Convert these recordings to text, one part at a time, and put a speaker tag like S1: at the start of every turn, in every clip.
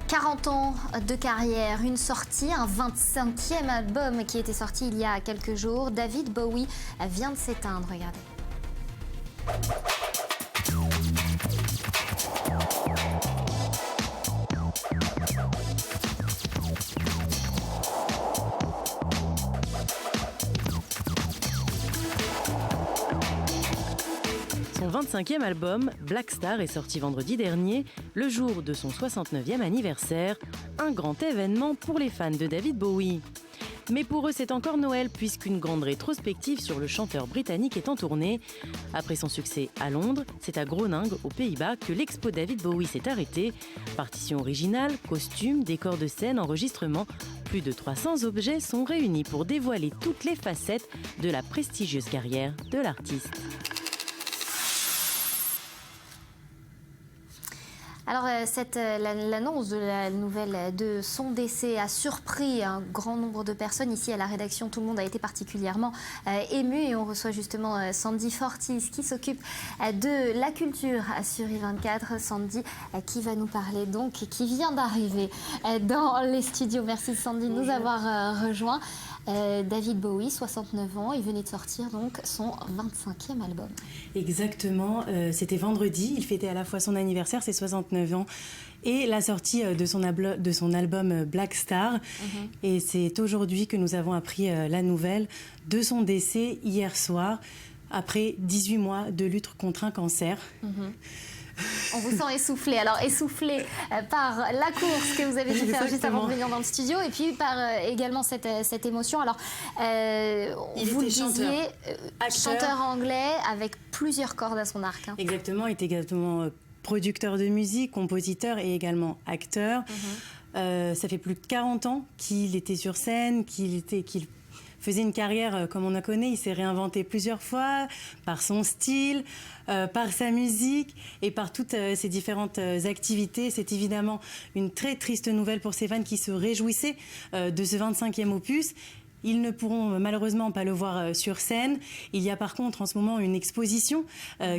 S1: 40 ans de carrière, une sortie, un 25e album qui était sorti il y a quelques jours. David Bowie vient de s'éteindre, regardez.
S2: Son 25e album, Black Star, est sorti vendredi dernier, le jour de son 69e anniversaire. Un grand événement pour les fans de David Bowie. Mais pour eux, c'est encore Noël, puisqu'une grande rétrospective sur le chanteur britannique est en tournée. Après son succès à Londres, c'est à Groningue, aux Pays-Bas, que l'expo David Bowie s'est arrêtée. Partition originale, costumes, décors de scène, enregistrements, plus de 300 objets sont réunis pour dévoiler toutes les facettes de la prestigieuse carrière de l'artiste.
S1: Alors, l'annonce de la nouvelle de son décès a surpris un grand nombre de personnes. Ici, à la rédaction, tout le monde a été particulièrement ému. Et on reçoit justement Sandy Fortis, qui s'occupe de la culture sur I24. Sandy, qui va nous parler donc, qui vient d'arriver dans les studios. Merci Sandy de nous avoir rejoints. David Bowie, 69 ans, il venait de sortir donc son 25e album.
S2: Exactement, c'était vendredi, il fêtait à la fois son anniversaire, ses 69 ans, et la sortie de son album Black Star. Et c'est aujourd'hui que nous avons appris la nouvelle de son décès hier soir, après 18 mois de lutte contre un cancer.
S1: On vous sent essoufflé. Alors, essoufflé par la course que vous avez dû faire juste avant de venir dans le studio et puis par également cette émotion. Alors, vous le disiez, chanteur anglais avec plusieurs cordes à son arc.
S2: Exactement, il était également producteur de musique, compositeur et également acteur. Ça fait plus de 40 ans qu'il était sur scène, qu'il faisait une carrière comme on la connaît. Il s'est réinventé plusieurs fois par son style, par sa musique et par toutes ses différentes activités. C'est évidemment une très triste nouvelle pour ses fans qui se réjouissaient de ce 25e opus. Ils ne pourront malheureusement pas le voir sur scène. Il y a par contre en ce moment une exposition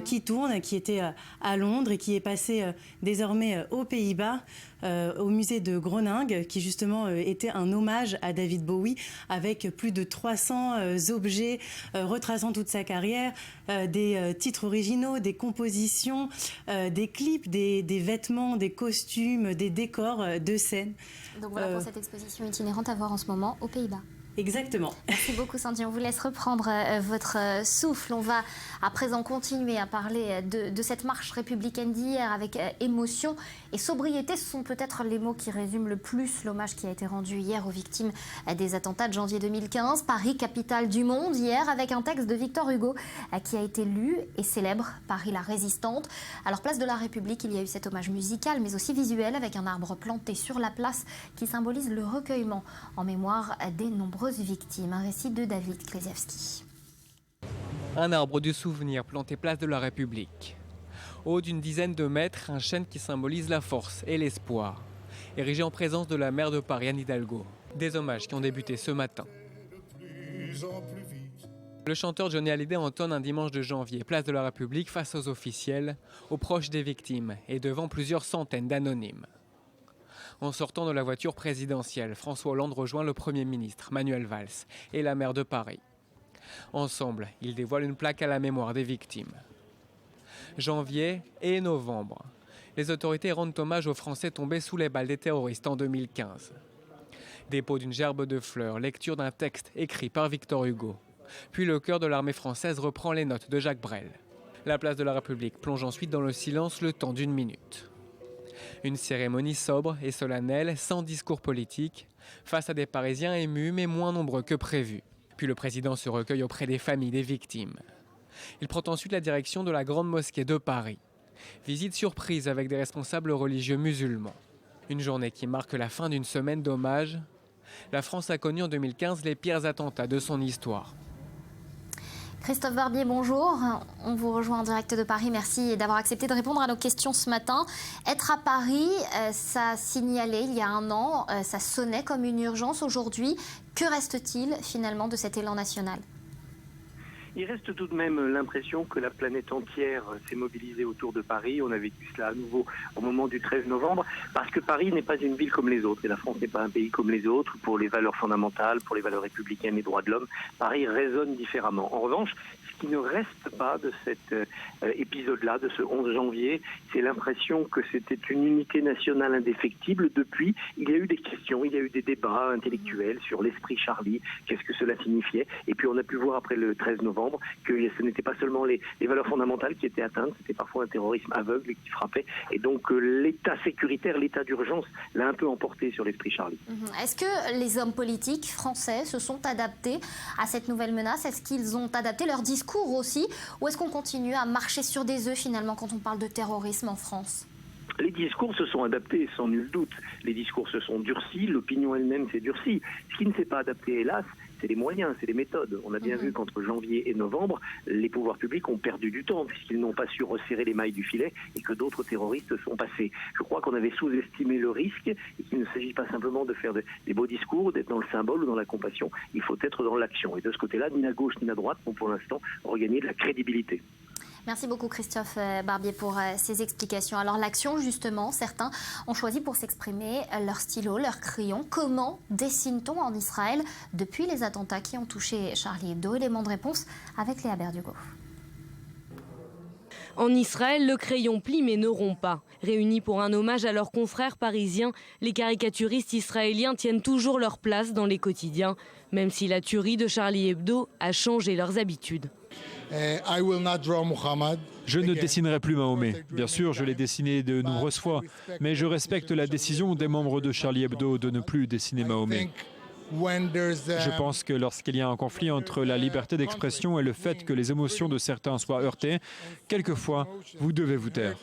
S2: qui tourne, qui était à Londres et qui est passée désormais aux Pays-Bas, au musée de Groningue, qui justement était un hommage à David Bowie avec plus de 300 objets retraçant toute sa carrière, des titres originaux, des compositions, des clips, des vêtements, des costumes, des décors de scène.
S1: Donc voilà pour cette exposition itinérante à voir en ce moment aux Pays-Bas.
S2: Exactement.
S1: Merci beaucoup Sandy. On vous laisse reprendre votre souffle. On va à présent continuer à parler de cette marche républicaine d'hier avec émotion et sobriété. Ce sont peut-être les mots qui résument le plus l'hommage qui a été rendu hier aux victimes des attentats de janvier 2015. Paris, capitale du monde, hier avec un texte de Victor Hugo qui a été lu et célèbre Paris la résistante. Alors place de la République, il y a eu cet hommage musical mais aussi visuel avec un arbre planté sur la place qui symbolise le recueillement en mémoire des nombreuses victimes. Un récit de David Klesiewski.
S3: Un arbre du souvenir planté place de la République. Haut d'une dizaine de mètres, un chêne qui symbolise la force et l'espoir. Érigé en présence de la maire de Paris, Anne Hidalgo. Des hommages qui ont débuté ce matin. Le chanteur Johnny Hallyday entonne un dimanche de janvier, place de la République, face aux officiels, aux proches des victimes et devant plusieurs centaines d'anonymes. En sortant de la voiture présidentielle, François Hollande rejoint le Premier ministre, Manuel Valls, et la maire de Paris. Ensemble, ils dévoilent une plaque à la mémoire des victimes. Janvier et novembre. Les autorités rendent hommage aux Français tombés sous les balles des terroristes en 2015. Dépôt d'une gerbe de fleurs, lecture d'un texte écrit par Victor Hugo. Puis le chœur de l'armée française reprend les notes de Jacques Brel. La place de la République plonge ensuite dans le silence le temps d'une minute. Une cérémonie sobre et solennelle, sans discours politique, face à des Parisiens émus mais moins nombreux que prévu. Puis le président se recueille auprès des familles des victimes. Il prend ensuite la direction de la Grande Mosquée de Paris. Visite surprise avec des responsables religieux musulmans. Une journée qui marque la fin d'une semaine d'hommage. La France a connu en 2015 les pires attentats de son histoire.
S1: Christophe Barbier, bonjour. On vous rejoint en direct de Paris. Merci d'avoir accepté de répondre à nos questions ce matin. Être à Paris, ça signalait il y a un an, ça sonnait comme une urgence. Aujourd'hui, que reste-t-il finalement de cet élan national ?
S4: Il reste tout de même l'impression que la planète entière s'est mobilisée autour de Paris. On a vécu cela à nouveau au moment du 13 novembre, parce que Paris n'est pas une ville comme les autres, et la France n'est pas un pays comme les autres, pour les valeurs fondamentales, pour les valeurs républicaines et droits de l'homme. Paris résonne différemment. En revanche, ce qui ne reste pas de cet épisode-là, de ce 11 janvier, c'est l'impression que c'était une unité nationale indéfectible. Depuis, il y a eu des questions, il y a eu des débats intellectuels sur l'esprit Charlie, qu'est-ce que cela signifiait. Et puis on a pu voir après le 13 novembre que ce n'était pas seulement les valeurs fondamentales qui étaient atteintes, c'était parfois un terrorisme aveugle qui frappait. Et donc l'état sécuritaire, l'état d'urgence l'a un peu emporté sur l'esprit Charlie.
S1: Est-ce que les hommes politiques français se sont adaptés à cette nouvelle menace? Est-ce qu'ils ont adapté leur discours aussi? Ou est-ce qu'on continue à marcher sur des œufs finalement quand on parle de terrorisme en France?
S4: Les discours se sont adaptés, sans nul doute. Les discours se sont durcis, l'opinion elle-même s'est durcie. Ce qui ne s'est pas adapté, hélas, c'est les moyens, c'est les méthodes. On a bien vu qu'entre janvier et novembre, les pouvoirs publics ont perdu du temps puisqu'ils n'ont pas su resserrer les mailles du filet et que d'autres terroristes sont passés. Je crois qu'on avait sous-estimé le risque et qu'il ne s'agit pas simplement de faire des beaux discours, d'être dans le symbole ou dans la compassion. Il faut être dans l'action. Et de ce côté-là, ni la gauche ni la droite n'ont pour l'instant regagné de la crédibilité.
S1: Merci beaucoup Christophe Barbier pour ces explications. Alors l'action justement, certains ont choisi pour s'exprimer leur stylo, leur crayon. Comment dessine-t-on en Israël depuis les attentats qui ont touché Charlie Hebdo? Élément de réponse avec Léa Berdugo.
S5: En Israël, le crayon plie mais ne rompt pas. Réunis pour un hommage à leurs confrères parisiens, les caricaturistes israéliens tiennent toujours leur place dans les quotidiens, même si la tuerie de Charlie Hebdo a changé leurs habitudes.
S6: Je ne dessinerai plus Mahomet. Bien sûr, je l'ai dessiné de nombreuses fois, mais je respecte la décision des membres de Charlie Hebdo de ne plus dessiner Mahomet. Je pense que lorsqu'il y a un conflit entre la liberté d'expression et le fait que les émotions de certains soient heurtées, quelquefois, vous devez vous taire.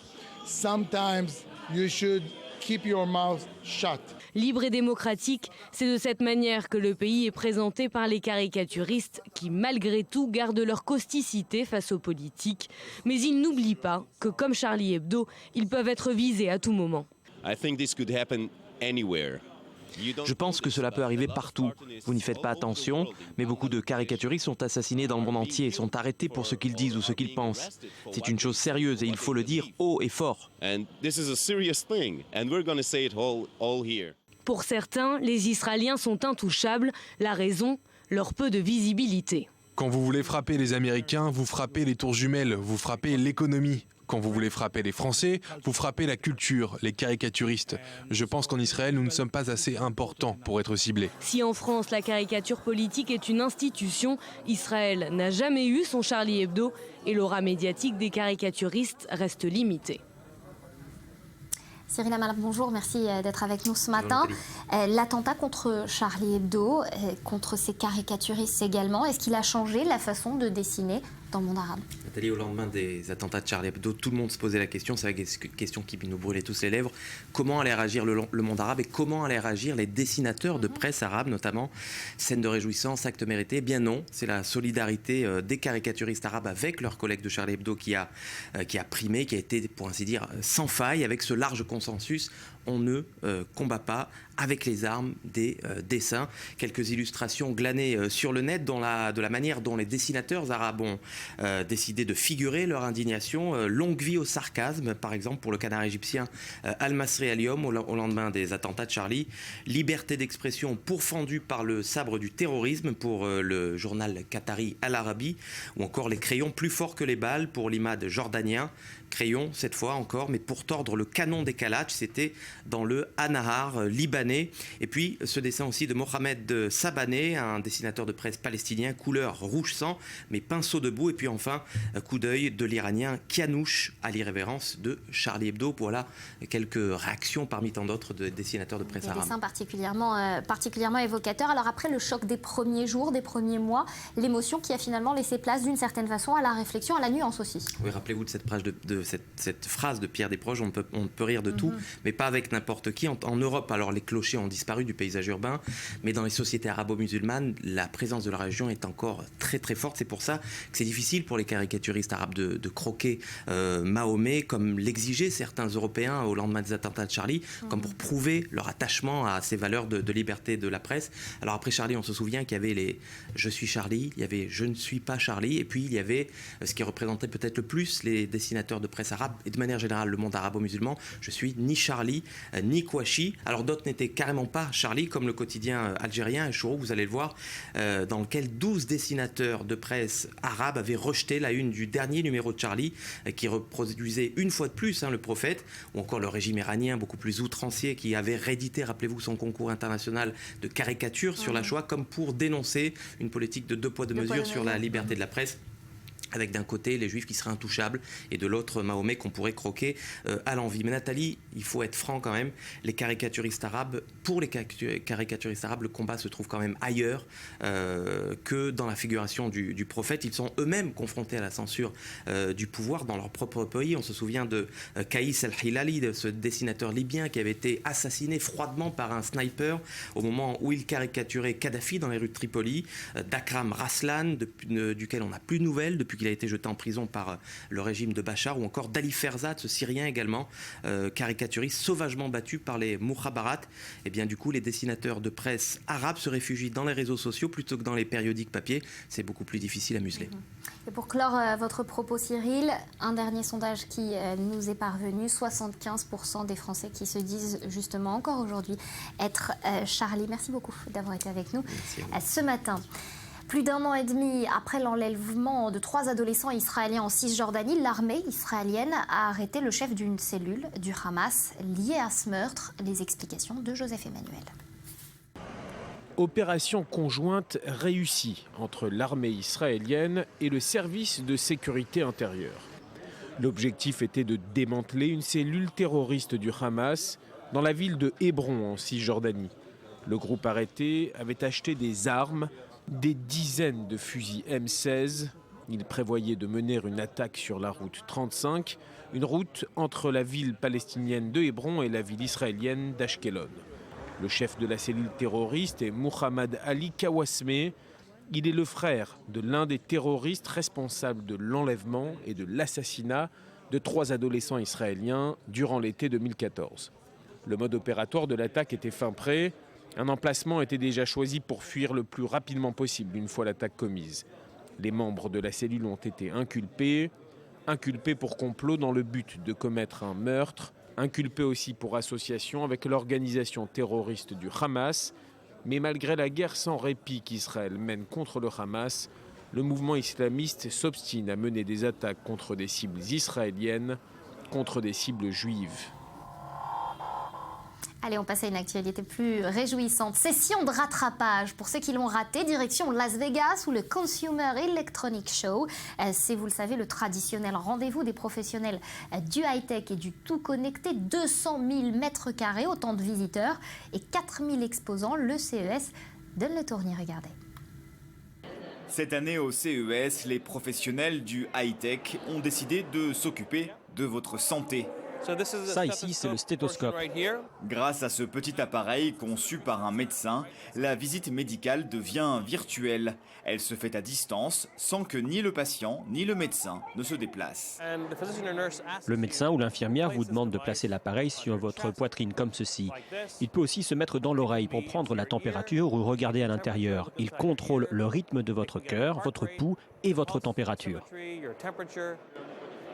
S5: Libre et démocratique, c'est de cette manière que le pays est présenté par les caricaturistes qui, malgré tout, gardent leur causticité face aux politiques. Mais ils n'oublient pas que, comme Charlie Hebdo, ils peuvent être visés à tout moment.
S7: Je pense que cela peut arriver partout. Vous n'y faites pas attention, mais beaucoup de caricaturistes sont assassinés dans le monde entier, sont arrêtés pour ce qu'ils disent ou ce qu'ils pensent. C'est une chose sérieuse et il faut le dire haut et fort.
S5: Pour certains, les Israéliens sont intouchables. La raison, leur peu de visibilité.
S8: Quand vous voulez frapper les Américains, vous frappez les tours jumelles, vous frappez l'économie. Quand vous voulez frapper les Français, vous frappez la culture, les caricaturistes. Je pense qu'en Israël, nous ne sommes pas assez importants pour être ciblés.
S5: Si en France, la caricature politique est une institution, Israël n'a jamais eu son Charlie Hebdo et l'aura médiatique des caricaturistes reste limitée.
S1: Cyril Amal, bonjour, merci d'être avec nous ce matin. L'attentat contre Charlie Hebdo, contre ces caricaturistes également, est-ce qu'il a changé la façon de dessiner dans le monde arabe?
S7: Nathalie, au lendemain des attentats de Charlie Hebdo, tout le monde se posait la question, c'est une question qui nous brûlait tous les lèvres, comment allait réagir le monde arabe et comment allaient réagir les dessinateurs de presse arabe notamment? Scène de réjouissance, acte mérité? Eh bien non, c'est la solidarité des caricaturistes arabes avec leurs collègues de Charlie Hebdo qui a primé, qui a été pour ainsi dire sans faille, avec ce large consensus. On ne combat pas avec les armes des dessins. Quelques illustrations glanées sur le net de la manière dont les dessinateurs arabes ont décidé de figurer leur indignation. Longue vie au sarcasme, par exemple, pour le canard égyptien Al-Masri Al-Yom au lendemain des attentats de Charlie. Liberté d'expression pourfendue par le sabre du terrorisme pour le journal qatari Al-Arabi, ou encore les crayons plus forts que les balles pour l'imad jordanien. Crayon cette fois encore, mais pour tordre le canon des Kalatch, c'était dans le Anahar libanais. Et puis ce dessin aussi de Mohamed Sabané, un dessinateur de presse palestinien, couleur rouge sang, mais pinceau debout. Et puis enfin, coup d'œil de l'Iranien Kianouch à l'irrévérence de Charlie Hebdo. Voilà quelques réactions parmi tant d'autres de dessinateurs de presse arabe.
S1: Des dessins particulièrement évocateurs. Alors après le choc des premiers jours, des premiers mois, l'émotion qui a finalement laissé place d'une certaine façon à la réflexion, à la nuance aussi.
S7: Oui, rappelez-vous de cette phrase de Pierre Desproges, on ne peut rire de tout, mais pas avec que n'importe qui. En Europe, alors les clochers ont disparu du paysage urbain, mais dans les sociétés arabo-musulmanes, la présence de la religion est encore très très forte. C'est pour ça que c'est difficile pour les caricaturistes arabes de croquer Mahomet, comme l'exigeaient certains Européens au lendemain des attentats de Charlie, comme pour prouver leur attachement à ces valeurs de liberté de la presse. Alors après Charlie, on se souvient qu'il y avait les « je suis Charlie », il y avait « je ne suis pas Charlie », et puis il y avait ce qui représentait peut-être le plus les dessinateurs de presse arabe, et de manière générale le monde arabo-musulman, « je suis ni Charlie, ni Kouachi ». Alors d'autres n'étaient carrément pas Charlie, comme le quotidien algérien, Chourouk, vous allez le voir, dans lequel 12 dessinateurs de presse arabes avaient rejeté la une du dernier numéro de Charlie, qui reproduisait une fois de plus le prophète, ou encore le régime iranien beaucoup plus outrancier qui avait réédité, rappelez-vous, son concours international de caricature sur la Shoah, comme pour dénoncer une politique de deux poids deux mesures sur la liberté de la presse, avec d'un côté les juifs qui seraient intouchables et de l'autre Mahomet qu'on pourrait croquer à l'envi. Mais Nathalie, il faut être franc quand même, les caricaturistes arabes, pour les caricaturistes arabes, le combat se trouve quand même ailleurs que dans la figuration du prophète. Ils sont eux-mêmes confrontés à la censure du pouvoir dans leur propre pays. On se souvient de Kaïs El-Hilali, de ce dessinateur libyen qui avait été assassiné froidement par un sniper au moment où il caricaturait Kadhafi dans les rues de Tripoli, d'Akram Raslan, duquel on n'a plus de nouvelles depuis qu'il a été jeté en prison par le régime de Bachar, ou encore d'Ali Ferzad, ce Syrien également, caricaturiste sauvagement battu par les Mukhabarat. Et bien du coup, les dessinateurs de presse arabes se réfugient dans les réseaux sociaux plutôt que dans les périodiques papier. C'est beaucoup plus difficile à museler.
S1: Et pour clore votre propos, Cyril, un dernier sondage qui nous est parvenu, 75% des Français qui se disent justement encore aujourd'hui être Charlie. Merci beaucoup d'avoir été avec nous ce matin. Plus d'un an et demi après l'enlèvement de 3 adolescents israéliens en Cisjordanie, l'armée israélienne a arrêté le chef d'une cellule du Hamas liée à ce meurtre. Les explications de Joseph Emmanuel.
S9: Opération conjointe réussie entre l'armée israélienne et le service de sécurité intérieure. L'objectif était de démanteler une cellule terroriste du Hamas dans la ville de Hébron en Cisjordanie. Le groupe arrêté avait acheté des armes, des dizaines de fusils M16. Il prévoyait de mener une attaque sur la route 35, une route entre la ville palestinienne de Hébron et la ville israélienne d'Ashkelon. Le chef de la cellule terroriste est Mohamed Ali Kawasmeh. Il est le frère de l'un des terroristes responsables de l'enlèvement et de l'assassinat de 3 adolescents israéliens durant l'été 2014. Le mode opératoire de l'attaque était fin prêt. Un emplacement était déjà choisi pour fuir le plus rapidement possible une fois l'attaque commise. Les membres de la cellule ont été inculpés pour complot dans le but de commettre un meurtre, inculpés aussi pour association avec l'organisation terroriste du Hamas. Mais malgré la guerre sans répit qu'Israël mène contre le Hamas, le mouvement islamiste s'obstine à mener des attaques contre des cibles israéliennes, contre des cibles juives.
S1: Allez, on passe à une actualité plus réjouissante. Session de rattrapage. Pour ceux qui l'ont raté, direction Las Vegas où le Consumer Electronics Show, c'est, vous le savez, le traditionnel rendez-vous des professionnels du high-tech et du tout connecté. 200 000 mètres carrés, autant de visiteurs et 4 000 exposants. Le CES donne le tournis, regardez.
S10: Cette année au CES, les professionnels du high-tech ont décidé de s'occuper de votre santé.
S11: Ça ici, c'est le stéthoscope.
S10: Grâce à ce petit appareil conçu par un médecin, la visite médicale devient virtuelle. Elle se fait à distance, sans que ni le patient ni le médecin ne se déplacent.
S11: Le médecin ou l'infirmière vous demande de placer l'appareil sur votre poitrine comme ceci. Il peut aussi se mettre dans l'oreille pour prendre la température ou regarder à l'intérieur. Il contrôle le rythme de votre cœur, votre pouls et votre température.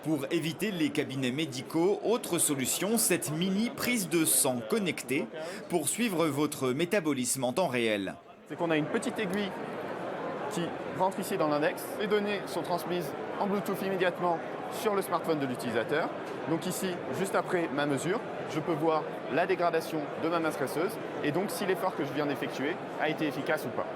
S10: Pour éviter les cabinets médicaux, autre solution, cette mini prise de sang connectée pour suivre votre métabolisme en temps réel.
S12: C'est qu'on a une petite aiguille qui rentre ici dans l'index. Les données sont transmises en Bluetooth immédiatement sur le smartphone de l'utilisateur. Donc ici, juste après ma mesure, je peux voir la dégradation de ma masse graisseuse et donc si l'effort que je viens d'effectuer a été efficace ou pas.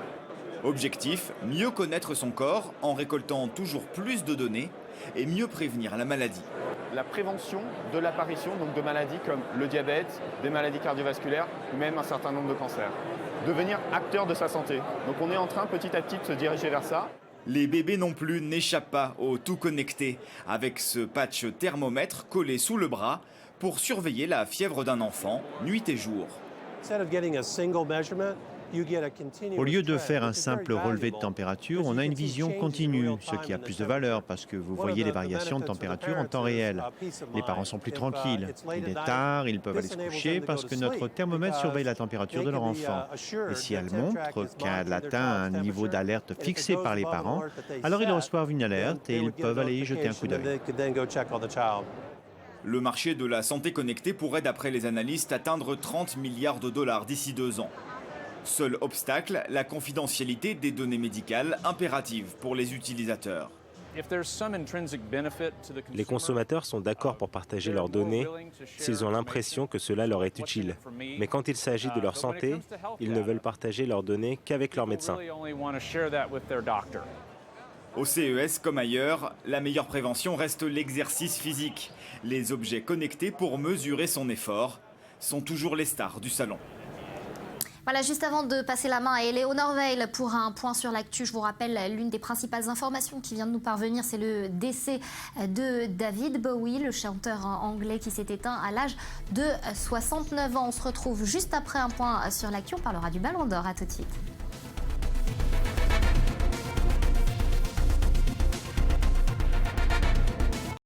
S10: Objectif, mieux connaître son corps en récoltant toujours plus de données et mieux prévenir la maladie.
S12: La prévention de l'apparition de maladies comme le diabète, des maladies cardiovasculaires ou même un certain nombre de cancers. Devenir acteur de sa santé. Donc on est en train petit à petit de se diriger vers ça.
S10: Les bébés non plus n'échappent pas au tout connecté avec ce patch thermomètre collé sous le bras pour surveiller la fièvre d'un enfant nuit et jour.
S13: Au lieu de faire un simple relevé de température, on a une vision continue, ce qui a plus de valeur parce que vous voyez les variations de température en temps réel. Les parents sont plus tranquilles. Il est tard, ils peuvent aller se coucher parce que notre thermomètre surveille la température de leur enfant. Et si elle montre qu'elle atteint un niveau d'alerte fixé par les parents, alors ils reçoivent une alerte et ils peuvent aller y jeter un coup d'œil.
S10: Le marché de la santé connectée pourrait, d'après les analystes, atteindre 30 milliards de dollars d'ici 2 ans. Seul obstacle, la confidentialité des données médicales impératives pour les utilisateurs.
S14: Les consommateurs sont d'accord pour partager leurs données s'ils ont l'impression que cela leur est utile. Mais quand il s'agit de leur santé, ils ne veulent partager leurs données qu'avec leur médecin.
S10: Au CES comme ailleurs, la meilleure prévention reste l'exercice physique. Les objets connectés pour mesurer son effort sont toujours les stars du salon.
S1: Voilà, juste avant de passer la main à Eleonore Weil pour un point sur l'actu, je vous rappelle l'une des principales informations qui vient de nous parvenir, c'est le décès de David Bowie, le chanteur anglais qui s'est éteint à l'âge de 69 ans. On se retrouve juste après un point sur l'actu, on parlera du Ballon d'Or, à tout de suite.